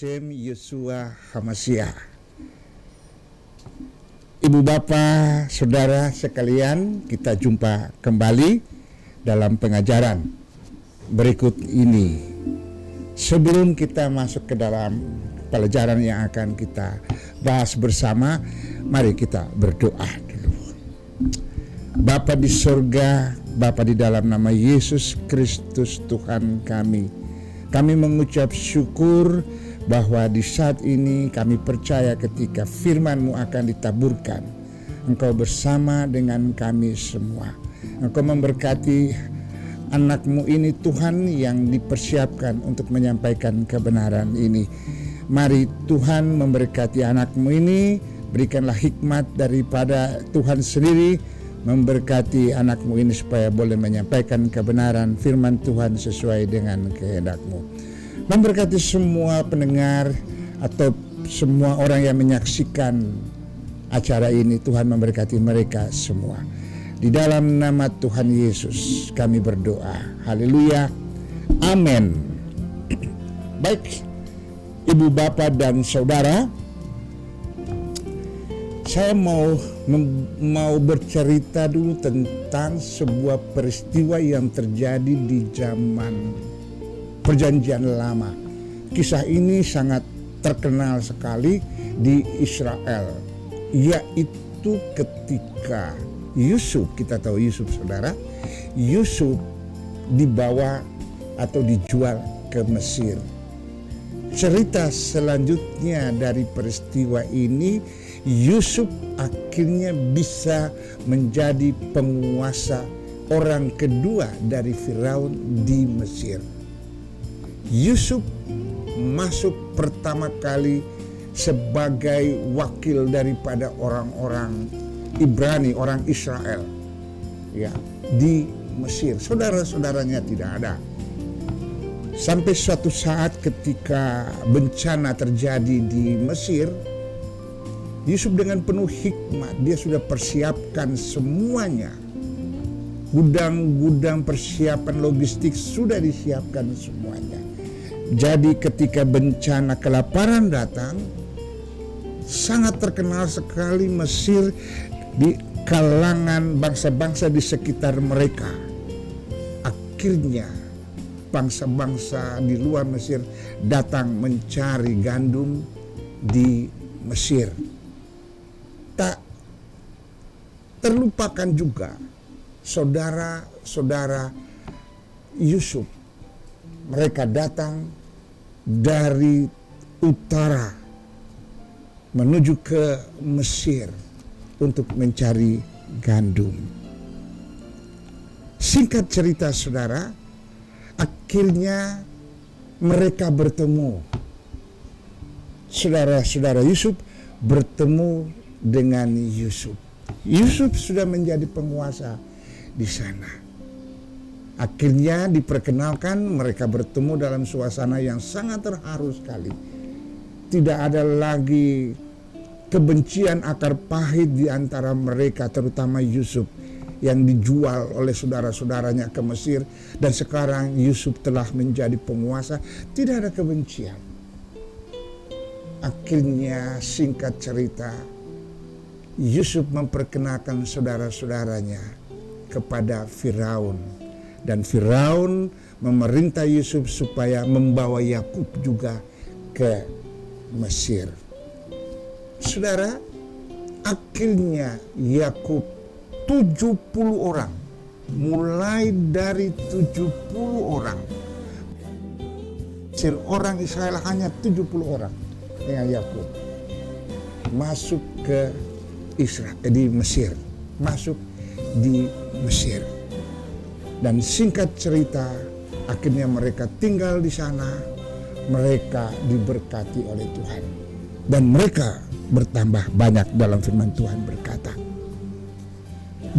Hashem Yeshua Hamashiach. Ibu bapak, saudara sekalian, kita jumpa kembali dalam pengajaran berikut ini. Sebelum kita masuk ke dalam pelajaran yang akan kita bahas bersama, mari kita berdoa dulu. Bapa di surga, Bapa di dalam nama Yesus Kristus Tuhan kami mengucap syukur bahwa di saat ini kami percaya ketika firman-Mu akan ditaburkan, Engkau bersama dengan kami semua. Engkau memberkati anak-Mu ini Tuhan yang dipersiapkan untuk menyampaikan kebenaran ini. Mari Tuhan memberkati anak-Mu ini, berikanlah hikmat daripada Tuhan sendiri, memberkati anak-Mu ini supaya boleh menyampaikan kebenaran firman Tuhan sesuai dengan kehendak-Mu. Memberkati semua pendengar atau semua orang yang menyaksikan acara ini, Tuhan memberkati mereka semua. Di dalam nama Tuhan Yesus kami berdoa. Haleluya. Amin. Baik, ibu bapak dan saudara, saya mau bercerita dulu tentang sebuah peristiwa yang terjadi di zaman Perjanjian Lama. Kisah ini sangat terkenal sekali di Israel, yaitu ketika Yusuf, kita tahu Yusuf saudara, Yusuf dibawa atau dijual ke Mesir. Cerita selanjutnya dari peristiwa ini, Yusuf akhirnya bisa menjadi penguasa orang kedua dari Firaun di Mesir. Yusuf masuk pertama kali sebagai wakil daripada orang-orang Ibrani, orang Israel, ya, di Mesir. Saudara-saudaranya tidak ada. Sampai suatu saat ketika bencana terjadi di Mesir, Yusuf dengan penuh hikmat, dia sudah persiapkan semuanya. Gudang-gudang persiapan logistik sudah disiapkan semuanya. Jadi ketika bencana kelaparan datang, sangat terkenal sekali Mesir di kalangan bangsa-bangsa di sekitar mereka. Akhirnya bangsa-bangsa di luar Mesir datang mencari gandum di Mesir. Tak terlupakan juga saudara-saudara Yusuf. Mereka datang dari utara menuju ke Mesir untuk mencari gandum. Singkat cerita saudara, akhirnya mereka bertemu. Saudara-saudara Yusuf bertemu dengan Yusuf. Yusuf sudah menjadi penguasa di sana. Akhirnya diperkenalkan, mereka bertemu dalam suasana yang sangat terharu sekali. Tidak ada lagi kebencian akar pahit di antara mereka, terutama Yusuf yang dijual oleh saudara-saudaranya ke Mesir. Dan sekarang Yusuf telah menjadi penguasa, tidak ada kebencian. Akhirnya singkat cerita, Yusuf memperkenalkan saudara-saudaranya kepada Firaun. Dan Firaun memerintah Yusuf supaya membawa Yakub juga ke Mesir. Saudara, akhirnya Yakub 70 orang, mulai dari 70 orang. Orang Israel hanya 70 orang dengan Yakub masuk ke Israel, di Mesir, masuk di Mesir. Dan singkat cerita, akhirnya mereka tinggal di sana, mereka diberkati oleh Tuhan. Dan mereka bertambah banyak dalam firman Tuhan berkata.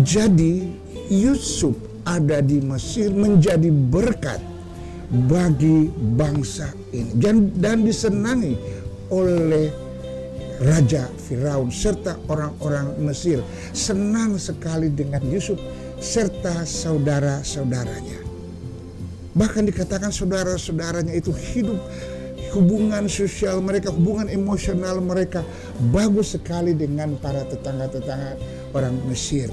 Jadi Yusuf ada di Mesir menjadi berkat bagi bangsa ini. Dan disenangi oleh Raja Firaun serta orang-orang Mesir. Senang sekali dengan Yusuf serta saudara-saudaranya. Bahkan dikatakan saudara-saudaranya itu hidup hubungan sosial mereka, hubungan emosional mereka bagus sekali dengan para tetangga-tetangga orang Mesir.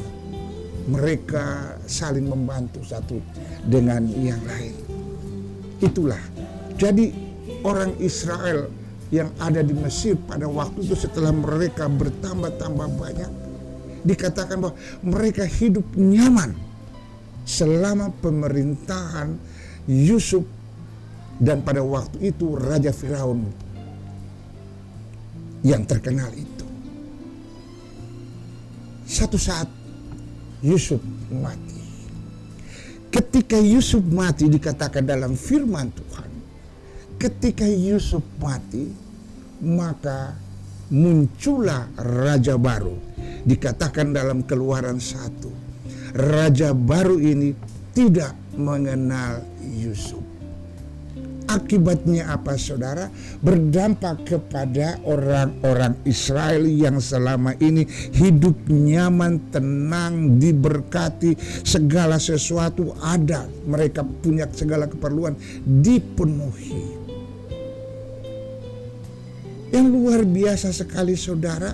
Mereka saling membantu satu dengan yang lain. Itulah. Jadi orang Israel yang ada di Mesir pada waktu itu setelah mereka bertambah-tambah banyak, dikatakan bahwa mereka hidup nyaman selama pemerintahan Yusuf dan pada waktu itu Raja Firaun yang terkenal itu. Satu saat Yusuf mati. Ketika Yusuf mati, dikatakan dalam firman Tuhan, ketika Yusuf mati, maka muncullah raja baru. Dikatakan dalam Keluaran 1, raja baru ini tidak mengenal Yusuf. Akibatnya apa, saudara? Berdampak kepada orang-orang Israel yang selama ini hidup nyaman, tenang, diberkati, segala sesuatu ada, mereka punya segala keperluan dipenuhi. Yang luar biasa sekali, saudara,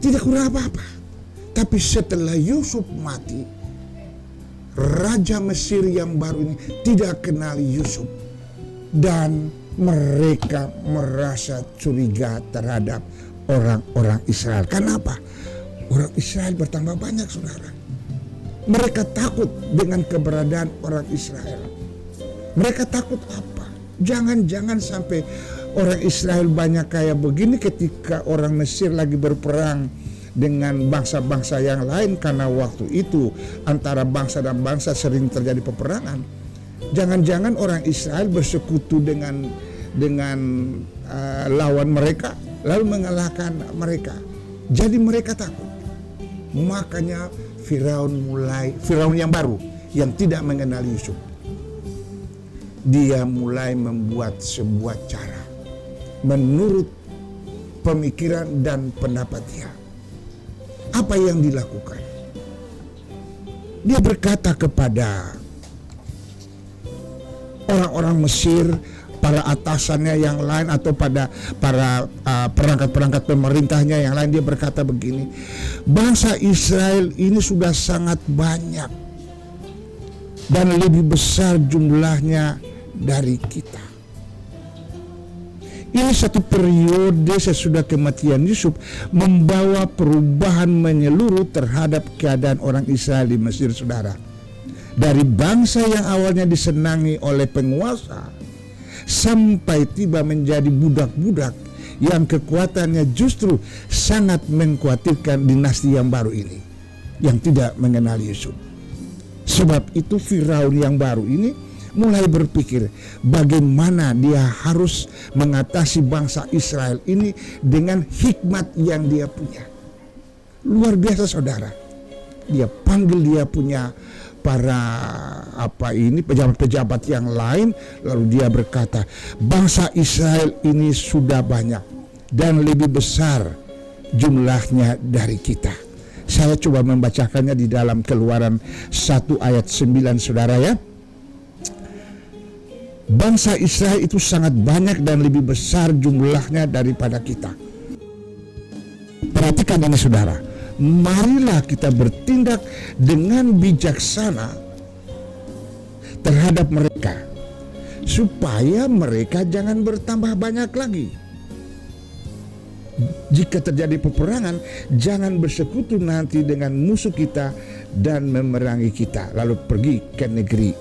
tidak kurang apa-apa. Tapi setelah Yusuf mati, Raja Mesir yang baru ini tidak kenal Yusuf. Dan mereka merasa curiga terhadap orang-orang Israel. Kenapa? Orang Israel bertambah banyak, saudara. Mereka takut dengan keberadaan orang Israel. Mereka takut apa? Jangan-jangan sampai orang Israel banyak kayak begini ketika orang Mesir lagi berperang dengan bangsa-bangsa yang lain, karena waktu itu antara bangsa dan bangsa sering terjadi peperangan. Jangan-jangan orang Israel bersekutu dengan lawan mereka lalu mengalahkan mereka. Jadi mereka takut. Makanya Firaun yang baru yang tidak mengenal Yusuf, dia mulai membuat sebuah cara menurut pemikiran dan pendapat dia. Apa yang dilakukan? Dia berkata kepada orang-orang Mesir, para atasannya yang lain, atau pada para perangkat-perangkat pemerintahnya yang lain, dia berkata begini, bangsa Israel ini sudah sangat banyak dan lebih besar jumlahnya dari kita. Ini satu periode sesudah kematian Yusuf membawa perubahan menyeluruh terhadap keadaan orang Israel di Mesir, saudara. Dari bangsa yang awalnya disenangi oleh penguasa sampai tiba menjadi budak-budak yang kekuatannya justru sangat mengkhawatirkan dinasti yang baru ini yang tidak mengenal Yusuf. Sebab itu Firaun yang baru ini mulai berpikir bagaimana dia harus mengatasi bangsa Israel ini dengan hikmat yang dia punya. Luar biasa, saudara. Dia panggil dia punya para pejabat-pejabat yang lain, lalu dia berkata, bangsa Israel ini sudah banyak dan lebih besar jumlahnya dari kita. Saya coba membacakannya di dalam Keluaran 1 ayat 9, saudara ya. Bangsa Israel itu sangat banyak dan lebih besar jumlahnya daripada kita. Perhatikan ini, saudara. Marilah kita bertindak dengan bijaksana terhadap mereka, supaya mereka jangan bertambah banyak lagi. Jika terjadi peperangan, jangan bersekutu nanti dengan musuh kita dan memerangi kita, lalu pergi ke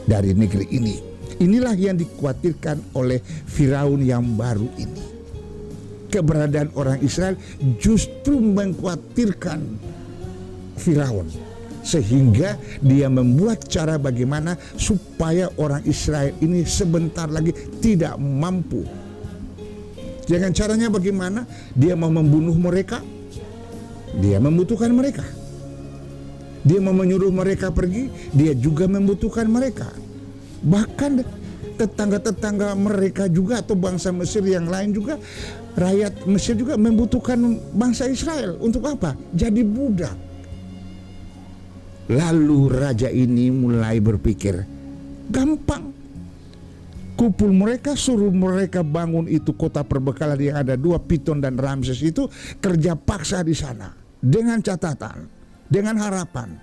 dari negeri ini. Inilah yang dikhawatirkan oleh Firaun yang baru ini. Keberadaan orang Israel justru mengkhawatirkan Firaun, sehingga dia membuat cara bagaimana supaya orang Israel ini sebentar lagi tidak mampu. Jangan caranya bagaimana? Dia mau membunuh mereka, dia membutuhkan mereka. Dia mau menyuruh mereka pergi, dia juga membutuhkan mereka. Bahkan tetangga-tetangga mereka juga atau bangsa Mesir yang lain juga, rakyat Mesir juga membutuhkan bangsa Israel. Untuk apa? Jadi budak. Lalu raja ini mulai berpikir, gampang. Kumpul mereka, suruh mereka bangun itu kota perbekalan yang ada 2, Piton dan Ramses itu, kerja paksa di sana. Dengan catatan, dengan harapan,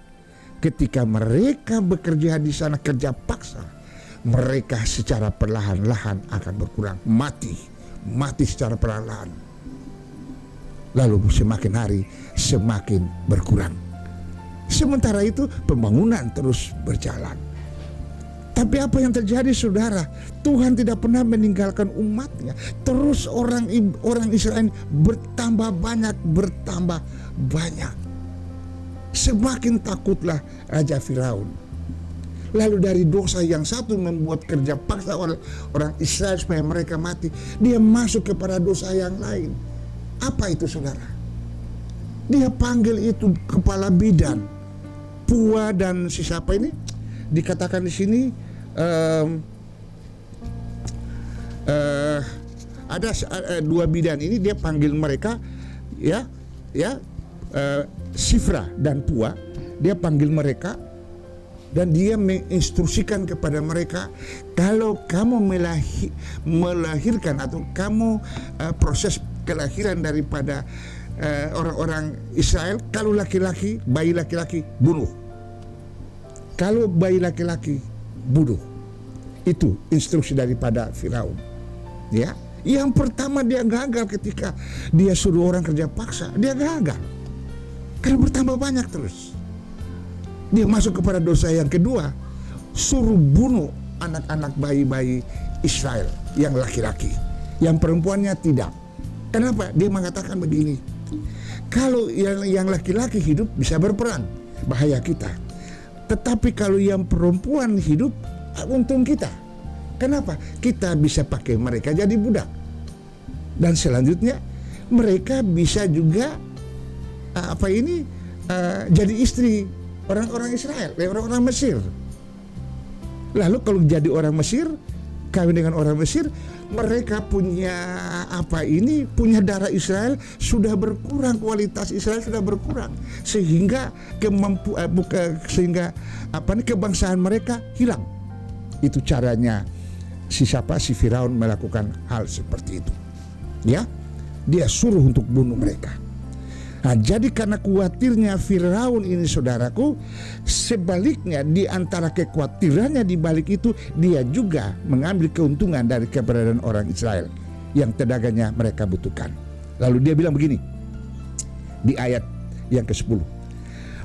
ketika mereka bekerja di sana kerja paksa, mereka secara perlahan-lahan akan berkurang, mati secara perlahan-lahan. Lalu semakin hari semakin berkurang. Sementara itu pembangunan terus berjalan. Tapi apa yang terjadi, saudara? Tuhan tidak pernah meninggalkan umatnya. Terus orang Israel bertambah banyak. Semakin takutlah Raja Firaun. Lalu dari dosa yang satu membuat kerja paksa orang Israel supaya mereka mati, dia masuk kepada dosa yang lain. Apa itu, saudara? Dia panggil itu kepala bidan, Pua dan si siapa ini? Dikatakan di sini ada 2 bidan ini, dia panggil mereka Sifra dan Pua. Dia panggil mereka dan dia menginstruksikan kepada mereka, kalau kamu melahirkan atau kamu proses kelahiran daripada orang-orang Israel, kalau laki-laki, bayi laki-laki, bunuh. Kalau bayi laki-laki, bunuh. Itu instruksi daripada Firaun. Ya, yang pertama dia gagal ketika dia suruh orang kerja paksa, dia gagal. Karena bertambah banyak terus. Dia masuk kepada dosa yang kedua, suruh bunuh anak-anak bayi-bayi Israel yang laki-laki, yang perempuannya tidak. Kenapa? Dia mengatakan begini, kalau yang laki-laki hidup bisa berperang, bahaya kita. Tetapi kalau yang perempuan hidup, untung kita. Kenapa? Kita bisa pakai mereka jadi budak. Dan selanjutnya mereka bisa juga jadi istri orang-orang Israel, orang-orang Mesir. Lalu kalau jadi orang Mesir, kawin dengan orang Mesir, mereka punya darah Israel sudah berkurang, kualitas Israel sudah berkurang, sehingga kebangsaan mereka hilang. Itu caranya si Firaun melakukan hal seperti itu. Ya, dia suruh untuk bunuh mereka. Nah, jadi karena khawatirnya Firaun ini, saudaraku, sebaliknya di antara kekhawatirannya di balik itu, dia juga mengambil keuntungan dari keberadaan orang Israel yang tenaga mereka butuhkan. Lalu dia bilang begini di ayat yang ke-10,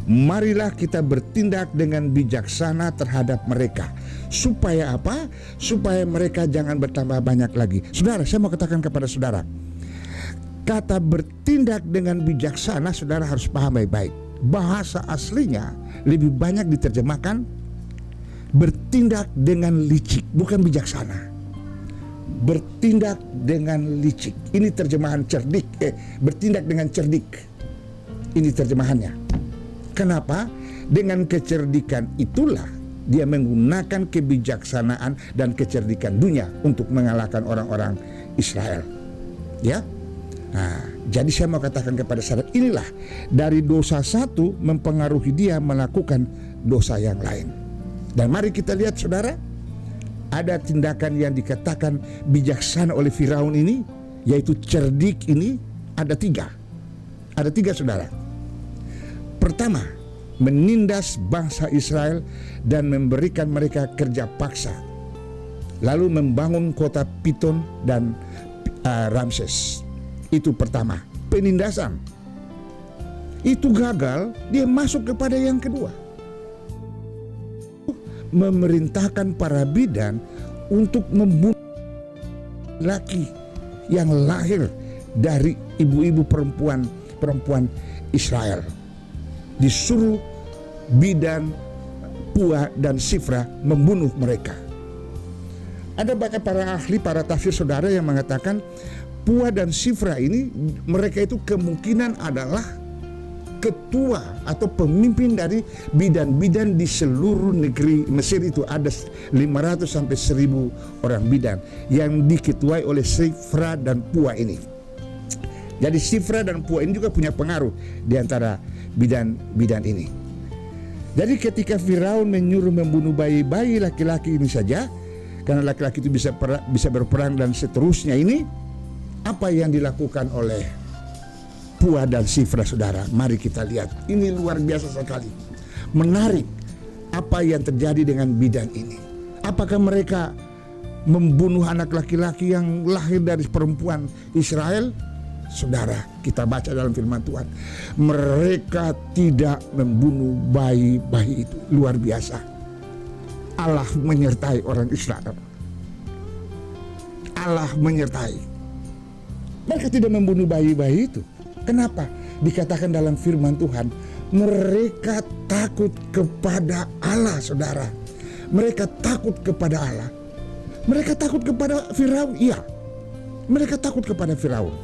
marilah kita bertindak dengan bijaksana terhadap mereka. Supaya apa? Supaya mereka jangan bertambah banyak lagi. Saudara, saya mau katakan kepada saudara, kata bertindak dengan bijaksana, saudara harus paham baik-baik. Bahasa aslinya lebih banyak diterjemahkan bertindak dengan licik, bukan bijaksana. Bertindak dengan licik. Ini terjemahan cerdik. Bertindak dengan cerdik. Ini terjemahannya. Kenapa? Dengan kecerdikan itulah dia menggunakan kebijaksanaan dan kecerdikan dunia untuk mengalahkan orang-orang Israel. Ya. Nah, jadi saya mau katakan kepada saudara, inilah dari dosa satu mempengaruhi dia melakukan dosa yang lain. Dan mari kita lihat, saudara, ada tindakan yang dikatakan bijaksana oleh Firaun ini, yaitu cerdik ini, ada 3. Ada 3, saudara. Pertama, menindas bangsa Israel dan memberikan mereka kerja paksa. Lalu membangun kota Piton dan Ramses. Itu pertama, penindasan. Itu gagal, dia masuk kepada yang kedua. Memerintahkan para bidan untuk membunuh laki yang lahir dari ibu-ibu perempuan Israel. Disuruh bidan Pua dan Sifra membunuh mereka. Ada banyak para ahli, para tafsir, saudara, yang mengatakan Pua dan Sifra ini, mereka itu kemungkinan adalah ketua atau pemimpin dari bidan-bidan di seluruh negeri Mesir. Itu ada 500 sampai 1000 orang bidan yang diketuai oleh Sifra dan Pua ini. Jadi Sifra dan Pua ini juga punya pengaruh di antara bidan-bidan ini. Jadi ketika Firaun menyuruh membunuh bayi-bayi laki-laki ini saja, karena laki-laki itu bisa berperang dan seterusnya. Ini apa yang dilakukan oleh Pua dan Sifra, saudara. Mari kita lihat, ini luar biasa sekali, menarik apa yang terjadi dengan bidan ini. Apakah mereka membunuh anak laki-laki yang lahir dari perempuan Israel? Saudara, kita baca dalam firman Tuhan, mereka tidak membunuh bayi-bayi itu. Luar biasa, Allah menyertai orang Israel. Allah menyertai. Mereka tidak membunuh bayi-bayi itu. Kenapa? Dikatakan dalam firman Tuhan, mereka takut kepada Allah, saudara. Mereka takut kepada Allah. Mereka takut kepada Firaun, iya. Mereka takut kepada Firaun.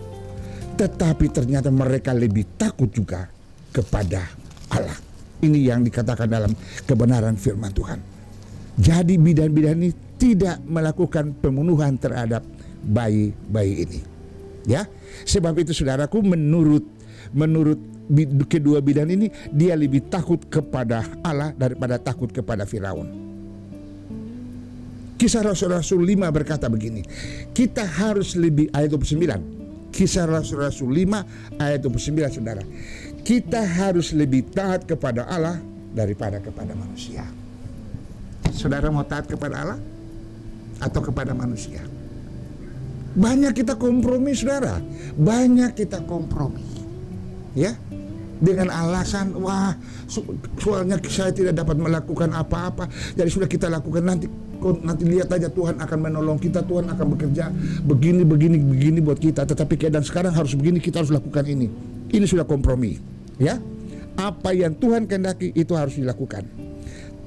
Tetapi ternyata mereka lebih takut juga kepada Allah. Ini yang dikatakan dalam kebenaran firman Tuhan. Jadi bidan-bidan ini tidak melakukan pembunuhan terhadap bayi-bayi ini. Ya, sebab itu saudaraku, menurut kedua bidan ini, dia lebih takut kepada Allah daripada takut kepada Firaun. Kisah Rasul-Rasul 5 berkata begini, kita harus lebih, ayat 29, Kisah Rasul-Rasul 5 ayat 29, saudara, kita harus lebih taat kepada Allah daripada kepada manusia. Saudara mau taat kepada Allah atau kepada manusia? Banyak kita kompromi, saudara. Banyak kita kompromi, ya, dengan alasan, wah, soalnya saya tidak dapat melakukan apa-apa, jadi sudah kita lakukan, nanti lihat aja, Tuhan akan menolong kita, Tuhan akan bekerja begini buat kita. Tetapi keadaan sekarang harus begini, kita harus lakukan ini. Ini sudah kompromi, ya. Apa yang Tuhan kehendaki itu harus dilakukan.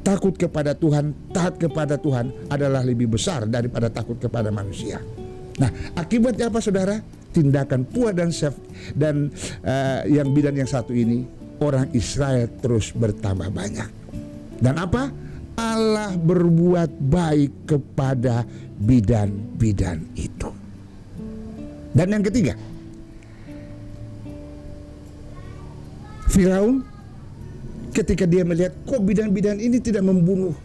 Takut kepada Tuhan, taat kepada Tuhan adalah lebih besar daripada takut kepada manusia. Nah, akibatnya apa, saudara? Tindakan Pua dan Sef dan yang bidan yang satu ini, orang Israel terus bertambah banyak. Dan apa? Allah berbuat baik kepada bidan-bidan itu. Dan yang ketiga, Firaun ketika dia melihat kok bidan-bidan ini tidak membunuh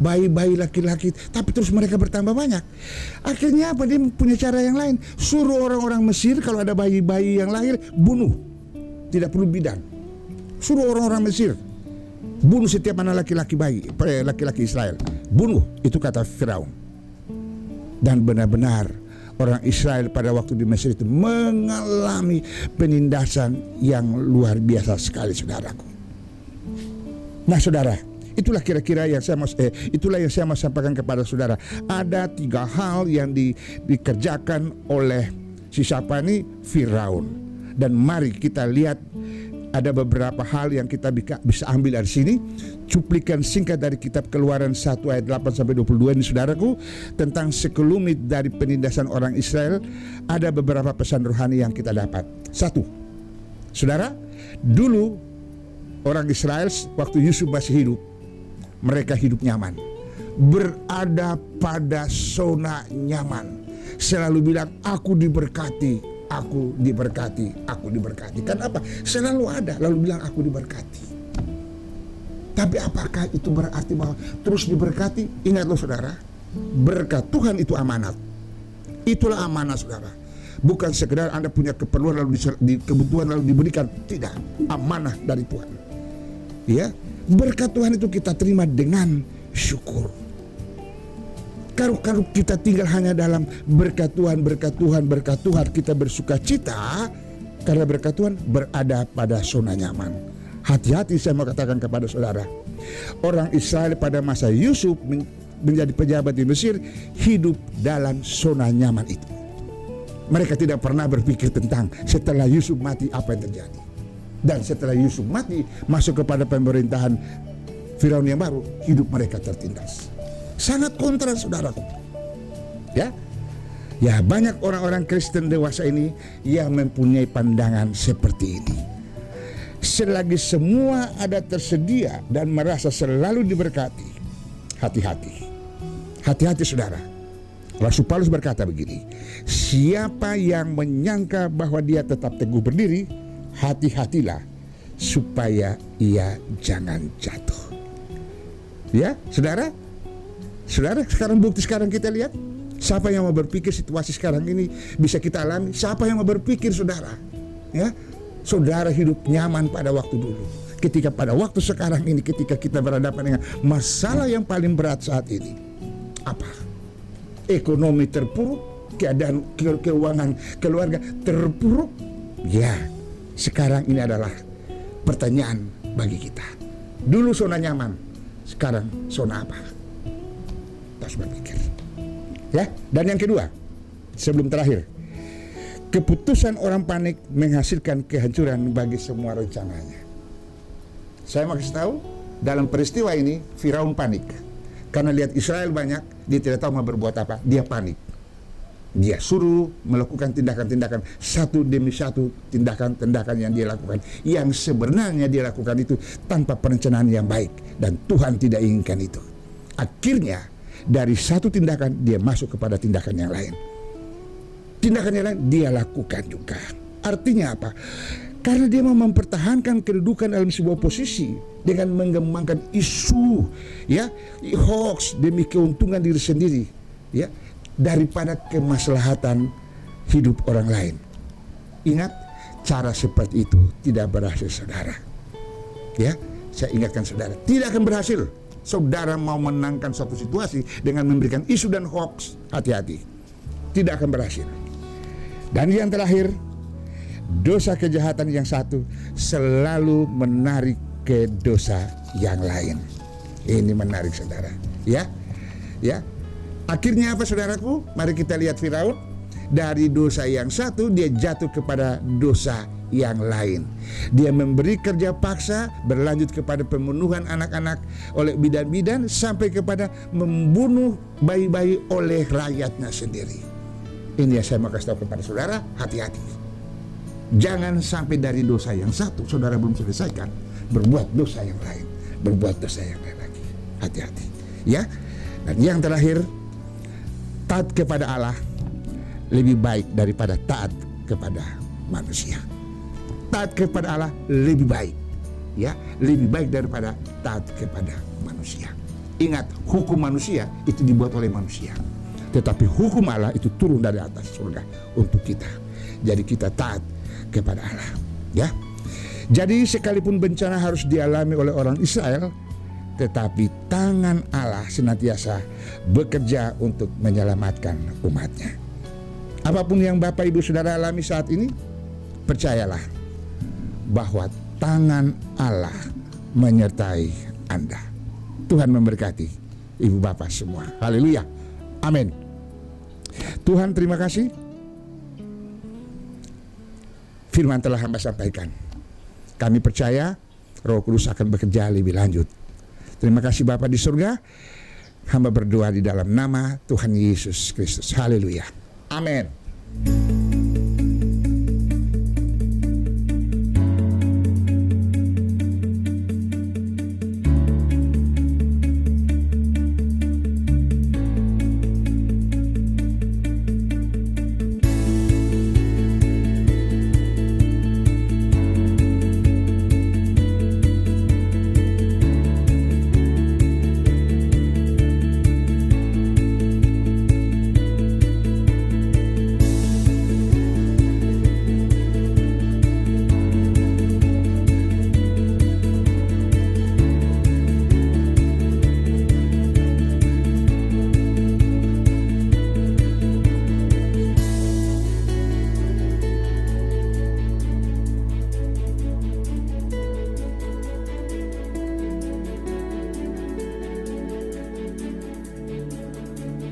bayi-bayi laki-laki, tapi terus mereka bertambah banyak. Akhirnya apa? Dia punya cara yang lain. Suruh orang-orang Mesir kalau ada bayi-bayi yang lahir, bunuh. Tidak perlu bidan. Suruh orang-orang Mesir bunuh setiap anak laki-laki Israel. Bunuh, itu kata Firaun. Dan benar-benar orang Israel pada waktu di Mesir itu mengalami penindasan yang luar biasa sekali, saudaraku. Nah, saudara, itulah kira-kira yang saya mau sampaikan kepada saudara. Ada 3 hal yang dikerjakan oleh si siapa ini, Firaun. Dan mari kita lihat, ada beberapa hal yang kita bisa ambil dari sini. Cuplikan singkat dari kitab Keluaran 1 ayat 8-22 ini, saudaraku, tentang sekelumit dari penindasan orang Israel. Ada beberapa pesan rohani yang kita dapat. 1, saudara, dulu orang Israel waktu Yusuf masih hidup, mereka hidup nyaman, berada pada zona nyaman, selalu bilang aku diberkati, aku diberkati, aku diberkati. Kenapa? Selalu ada, lalu bilang aku diberkati. Tapi apakah itu berarti bahwa terus diberkati? Ingatlah, saudara, berkat Tuhan itu amanat. Itulah amanah, saudara. Bukan sekedar Anda punya keperluan lalu kebutuhan lalu diberikan. Tidak, amanah dari Tuhan. Ya, berkat Tuhan itu kita terima dengan syukur. Kalau kita tinggal hanya dalam berkat Tuhan, kita bersuka cita karena berkat Tuhan, berada pada zona nyaman. Hati-hati, saya mau katakan kepada saudara, orang Israel pada masa Yusuf menjadi pejabat di Mesir hidup dalam zona nyaman itu. Mereka tidak pernah berpikir tentang setelah Yusuf mati apa yang terjadi. Dan setelah Yusuf mati, masuk kepada pemerintahan Firaun yang baru, hidup mereka tertindas. Sangat kontra, saudaraku. Ya, banyak orang-orang Kristen dewasa ini yang mempunyai pandangan seperti ini. Selagi semua ada tersedia dan merasa selalu diberkati, hati-hati. Hati-hati, saudara. Rasul Paulus berkata begini, siapa yang menyangka bahwa dia tetap teguh berdiri, hati-hatilah supaya ia jangan jatuh. Ya, saudara, Saudara, sekarang bukti sekarang kita lihat. Siapa yang mau berpikir situasi sekarang ini bisa kita alami? Siapa yang mau berpikir, saudara? Ya, saudara hidup nyaman pada waktu dulu. Ketika pada waktu sekarang ini, ketika kita berhadapan dengan masalah yang paling berat saat ini, apa? Ekonomi terpuruk, keadaan keuangan keluarga terpuruk. Ya, sekarang ini adalah pertanyaan bagi kita. Dulu zona nyaman, sekarang zona apa? Kita harus berpikir. Ya, dan yang kedua, sebelum terakhir, keputusan orang panik menghasilkan kehancuran bagi semua rencananya. Saya mau kasih tahu, dalam peristiwa ini Firaun panik karena lihat Israel banyak, dia tidak tahu mau berbuat apa, dia panik. Dia suruh melakukan tindakan-tindakan satu demi satu, tindakan-tindakan yang dia lakukan, yang sebenarnya dia lakukan itu tanpa perencanaan yang baik, dan Tuhan tidak inginkan itu. Akhirnya dari satu tindakan dia masuk kepada tindakan yang lain. Tindakan yang lain dia lakukan juga. Artinya apa? Karena dia mau mempertahankan kedudukan dalam sebuah posisi dengan mengembangkan isu, ya, hoax demi keuntungan diri sendiri, ya, daripada kemaslahatan hidup orang lain. Ingat, cara seperti itu tidak berhasil, saudara. Ya, saya ingatkan saudara, tidak akan berhasil. Saudara mau menangkan suatu situasi dengan memberikan isu dan hoax, hati-hati, tidak akan berhasil. Dan yang terakhir, dosa kejahatan yang satu selalu menarik ke dosa yang lain. Ini menarik, saudara. Ya, ya. Akhirnya apa, saudaraku? Mari kita lihat Firaun. Dari dosa yang satu dia jatuh kepada dosa yang lain. Dia memberi kerja paksa, berlanjut kepada pembunuhan anak-anak oleh bidan-bidan, sampai kepada membunuh bayi-bayi oleh rakyatnya sendiri. Ini yang saya mau kasih tahu kepada saudara, hati-hati. Jangan sampai dari dosa yang satu saudara belum selesaikan, berbuat dosa yang lain, berbuat dosa yang lain lagi. Hati-hati, ya. Dan yang terakhir, taat kepada Allah lebih baik daripada taat kepada manusia. Taat kepada Allah lebih baik, ya, lebih baik daripada taat kepada manusia. Ingat, hukum manusia itu dibuat oleh manusia, tetapi hukum Allah itu turun dari atas surga untuk kita. Jadi kita taat kepada Allah, ya. Jadi sekalipun bencana harus dialami oleh orang Israel, tetapi tangan Allah senantiasa bekerja untuk menyelamatkan umatnya. Apapun yang Bapak Ibu Saudara alami saat ini, percayalah bahwa tangan Allah menyertai Anda. Tuhan memberkati Ibu Bapak semua. Haleluya. Amin. Tuhan, terima kasih. Firman telah hamba sampaikan. Kami percaya Roh Kudus akan bekerja lebih lanjut. Terima kasih Bapa di surga. Hamba berdoa di dalam nama Tuhan Yesus Kristus. Haleluya. Amin.